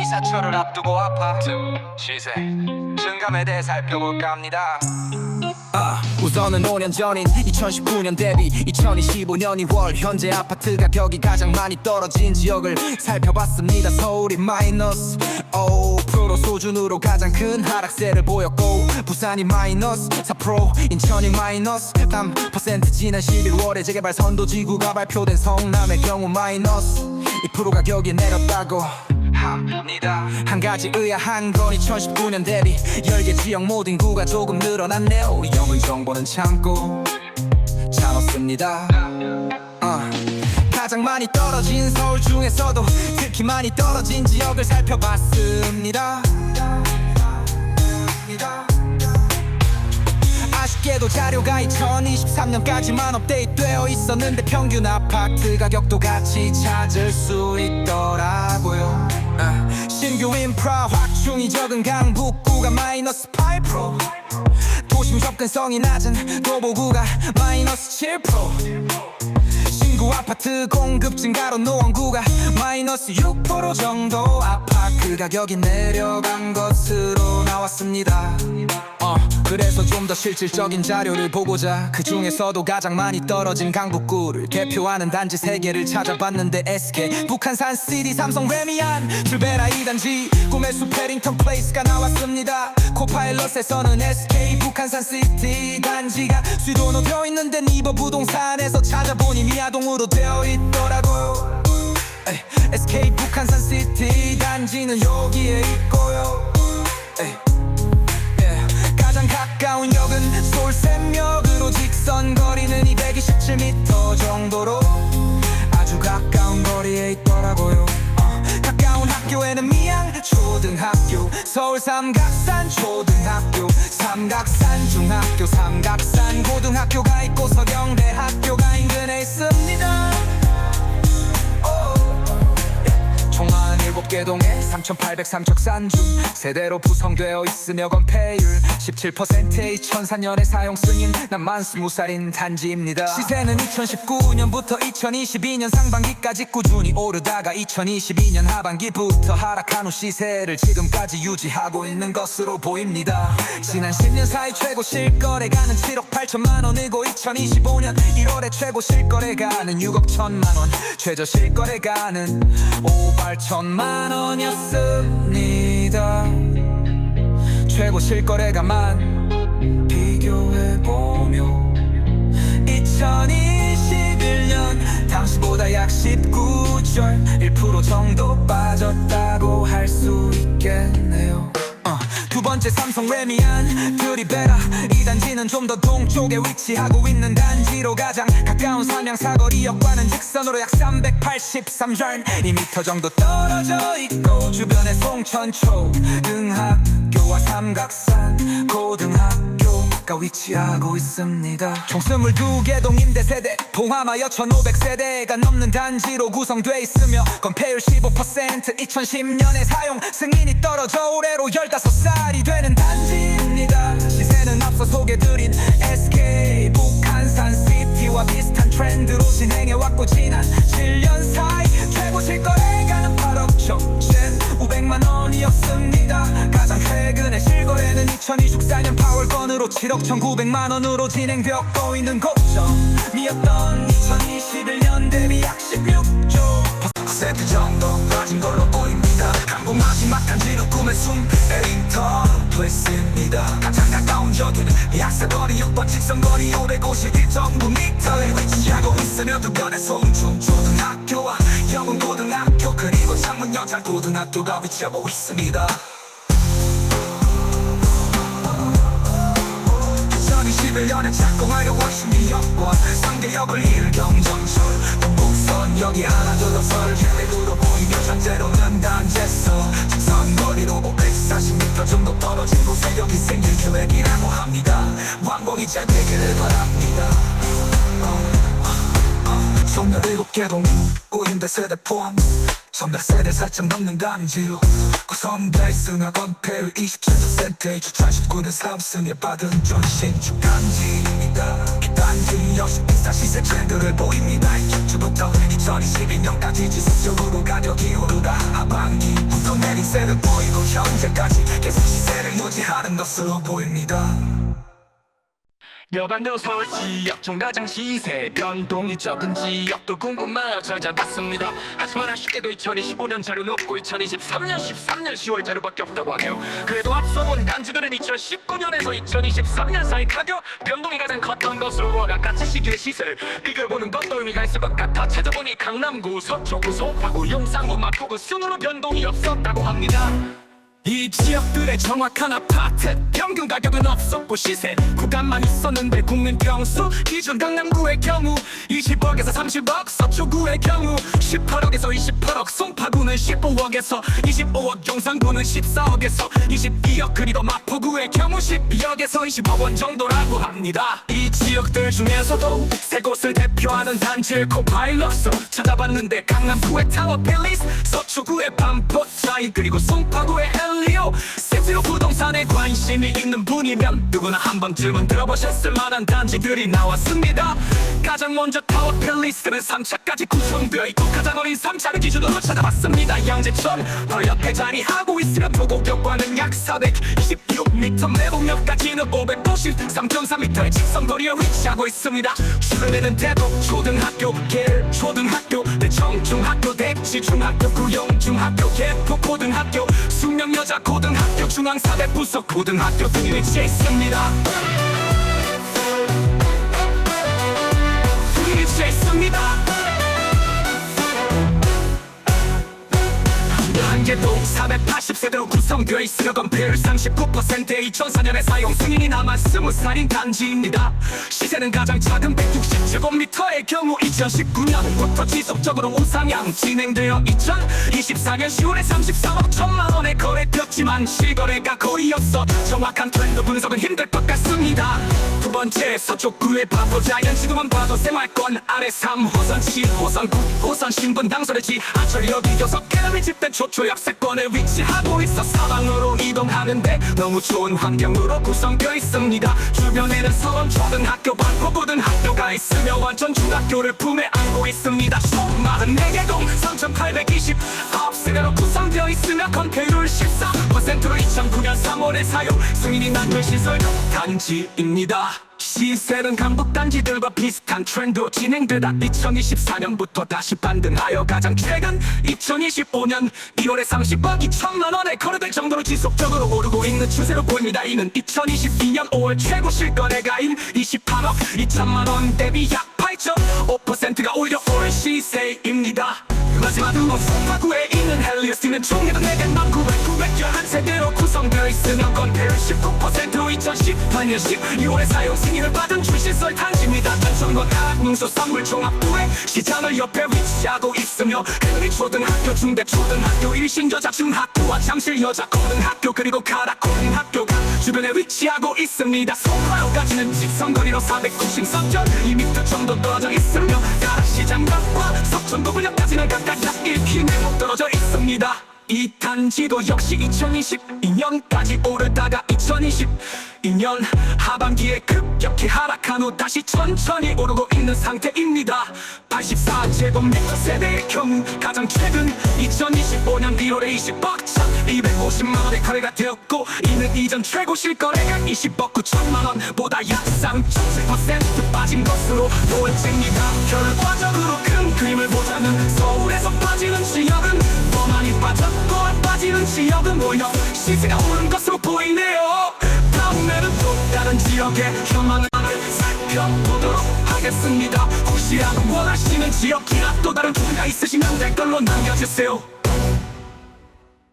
이사철을 앞두고 아파트 시세 증감에 대해 살펴볼까 합니다. 우선은 5년 전인 2019년 대비 2025년 2월 현재 아파트 가격이 가장 많이 떨어진 지역을 살펴봤습니다. 서울이 마이너스 5% 수준으로 가장 큰 하락세를 보였고, 부산이 마이너스 4%, 인천이 마이너스 3%, 지난 11월에 재개발 선도지구가 발표된 성남의 경우 마이너스 2% 가격이 내렸다고 합니다. 한 가지 의아한 건 2019년 대비 10개 지역 모두 인구가 조금 늘어났네요. 영은 정보는 참고 잘 없습니다. 가장 많이 떨어진 서울 중에서도 특히 많이 떨어진 지역을 살펴봤습니다. 아쉽게도 자료가 2023년까지만 업데이트되어 있었는데 평균 아파트 가격도 같이 찾을 수 있더라고요. 신규 인프라 확충이 적은 강북구가 마이너스 8%, 도심 접근성이 낮은 도보구가 마이너스 7%, 신구 아파트 공급 증가로 노원구가 마이너스 6% 정도 아파트 가격이 내려간 것으로 나왔습니다. 그래서 좀 더 실질적인 자료를 보고자 그 중에서도 가장 많이 떨어진 강북구를 대표하는 단지 3개를 찾아봤는데 SK, 북한산 시티, 삼성 레미안, 줄베라 2단지, 꿈의 숲 패링턴 플레이스가 나왔습니다. 코파일럿에서는 SK, 북한산 시티 단지가 수도로 되어 있는데 니버 부동산에서 찾아보니 미아동으로 되어 있더라고요. SK 북한산 시티 단지는 여기에 있고요. 가장 가까운 역은 서울샘역으로 직선 거리는 227m 정도로 아주 가까운 거리에 있더라고요. 가까운 학교에는 미양 초등학교, 서울 삼각산 초등학교, 삼각산 중학교, 삼각산 고등학교가 있고 서경대학교가 인근에 있습니다. 총 47개 동에 3,803척 산중 세대로 구성되어 있으며 건폐율 17%의 2004년에 사용 승인 난 만 20살인 단지입니다. 시세는 2019년부터 2022년 상반기까지 꾸준히 오르다가 2022년 하반기부터 하락한 후 시세를 지금까지 유지하고 있는 것으로 보입니다. 지난 10년 사이 최고 실거래가는 7억 8천만 원이고 2025년 1월에 최고 실거래가는 6억 1천만 원, 최저 실거래가는 5억 8천만 원이었습니다. 최고 실거래가만 비교해보며 2021년 당시보다 약 19.1% 정도 빠졌다고 할 수 있겠네요. 두 번째 삼성 레미안 드리베라, 이 단지는 좀 더 동쪽에 위치하고 있는 단지로 가장 가까운 삼양 사거리역과는 직선으로 약 383m 정도 떨어져 있고, 주변에 송천 초등학교와 삼각산 고등학교가 위치하고 있습니다. 총 22개 동 임대세대 포함하여 1,500세대가 넘는 단지로 구성돼 있으며 건폐율 15%, 2010년에 사용 승인이 떨어져 올해로 15살이 되는 단지입니다. 시세는 앞서 소개드린 SK 북한산 시티와 비슷한 트렌드로 진행해왔고, 지난 7년 사이 최고 실거래가는 8억 1,500만 원이었습니다. 가장 최근의 실거래는 2024년 8월건으로 7억 1,900만 원으로 진행되었고 있는 고점이었던 2021년 대비 약 16% 정도 빠진 걸로 보입니다. 강북 마지막 단지는 꿈의 숲 패링턴 플레이스입니다. 가장 가까운 저기는 약사거리 6번 직선거리 551.9m에 위치하고 있으며 두변에 송중 초등학교와 영훈 고등학교 그리고 창문 여자 고등학교가 위치하고 있습니다. 2021년에 착공하여 월심리 역권 상계역을 일경정철 동북선역이 하나 둘러설 계획으로 보이며 전제로는 단지에서 직선거리로 540m 정도 떨어진 곳에 여기 생길 계획이라고 합니다. 완공이 잘 되기를 바랍니다. 총 17개 동 5임대 세대 포함 선별 세대 살짝 넘는 단지로 구성돼 있으나 건폐율 27%의 주차 19는 3승에 받은 전신축 단지입니다. 이 단지 역시 비싼 시세 트렌드를 보입니다. 1주부터 2022년까지 지속적으로 가격이 오르다 하반기부터 내리세를 보이고 현재까지 계속 시세를 유지하는 것으로 보입니다. 여반도 서울 지역 중 가장 시세 변동이 적은 지역도 궁금하여 찾아봤습니다. 하지만 아쉽게도 2025년 자료는 없고 2023년 10월 자료밖에 없다고 하네요. 그래도 앞서 본 단지들은 2019년에서 2023년 사이 가격 변동이 가장 컸던 것으로 같은 시기의 시세를 비교해보는 것도 의미가 있을 것 같아 찾아보니 강남구, 서초구, 송파구, 용산구, 마포구 순으로 변동이 없었다고 합니다. 이 지역들의 정확한 아파트 평균 가격은 없었고 시세 구간만 있었는데 국민 평수 기준 강남구의 경우 20억에서 30억, 서초구의 경우 18억에서 28억, 송파구는 15억에서 25억, 용산구는 14억에서 22억, 그리고 마포구의 경우 12억에서 20억 원 정도라고 합니다. 이 지역들 중에서도 세 곳을 대표하는 단지를 코파일럿으로 찾아봤는데 강남구의 타워 팰리스, 서초구의 반포차이, 그리고 송파구의 리오 실제로 부동산에 관심이 있는 분이면 누구나 한 번쯤은 들어보셨을 만한 단지들이 나왔습니다. 가장 먼저 타워 팰리스는 3차까지 구성되어 있고 가장 어린 3차를 기준으로 찾아봤습니다. 양재천 바로 옆에 자리하고 있으며 도곡역과는 약 426m, 내곡역까지는 593.3m의 직선거리에 위치하고 있습니다. 주변에는 대덕 초등학교, 계일 초등학교, 대청중학교, 대치중학교, 구영중학교, 개포고등학교, 숙명여자 고등학교, 중앙사대 부속 고등학교 등이 위치해 있습니다. 한개동 480세대로 구성되어 있으며 건폐율 39%의 2004년에 사용 승인이 남아 20살인 단지입니다. 시세는 가장 작은 160제곱미터의 경우 2019년부터 지속적으로 우상향 진행되어 2024년 10월에 33억 1천만원에 거래되었지만 실거래가 거의 없어 정확한 트렌드 분석은 힘들 것 같습니다. 두 번째 서초구의 반포자이언 지금은 봐도 생활권 아래 3호선, 7호선, 9호선 신분 당선의 지하철역이 6개를 밀집된 초초역세권에 위치하고 있어 사방으로 이동하는데 너무 좋은 환경으로 구성되어 있습니다. 주변에는 서원초등학교, 반포고등학교가 있으며 완전 중학교를 품에 안고 있습니다. 총 44개동 3,829세대로 구성되어 있으며 건폐율 14%로 2009년 3월에 사용 승인이 난 시설 단지입니다. 시세는 강북 단지들과 비슷한 트렌드로 진행되다 2024년부터 다시 반등하여 가장 최근 2025년 1월에 30억 2천만원에 거래될 정도로 지속적으로 오르고 있는 추세로 보입니다. 이는 2022년 5월 최고 실거래가인 28억 2천만원 대비 약 8.5%가 오히려 오른 시세입니다. 마지막으로 송파구에 있는 헬리어스는 총액은 4개만 911세대로 구성되어 있으며 건폐율 19%로 2018년 12월에 사용 승인을 받은 출시설 단지입니다. 단천과 강릉소 산물종합구에 시장을 옆에 위치하고 있으며 그리 초등학교, 중대초등학교, 일신여자중학교와 잠실여자고등학교, 그리고 가락고등학교가 주변에 위치하고 있습니다. 송파역까지는 직선거리로 493.2m 정도 떨어져 있으며 가락시장역과 석촌도굴역까지는 각각 약 1km 떨어져 있습니다. 이 단지도 역시 2022년까지 오르다가 2022년 하반기에 급격히 하락한 후 다시 천천히 오르고 있는 상태입니다. 84제곱미터 세대의 경우 가장 최근 2025년 1월에 20억 1,250만원에 거래가 되었고 이는 이전 최고 실거래가 20억 9천만원보다 약 3.7% 빠진 것으로 보여집니다. 결과적으로 큰 그림을 보자면 서울에서 빠지는 지역은 더 많이 빠졌고 빠지는 지역은 오히려 시세가 오른 것으로 보이네요. 다음에는 또 다른 지역의 현황을 살펴보도록 하겠습니다. 혹시라도 원하시는 지역이나 또 다른 주가 있으시면 댓글로 남겨주세요.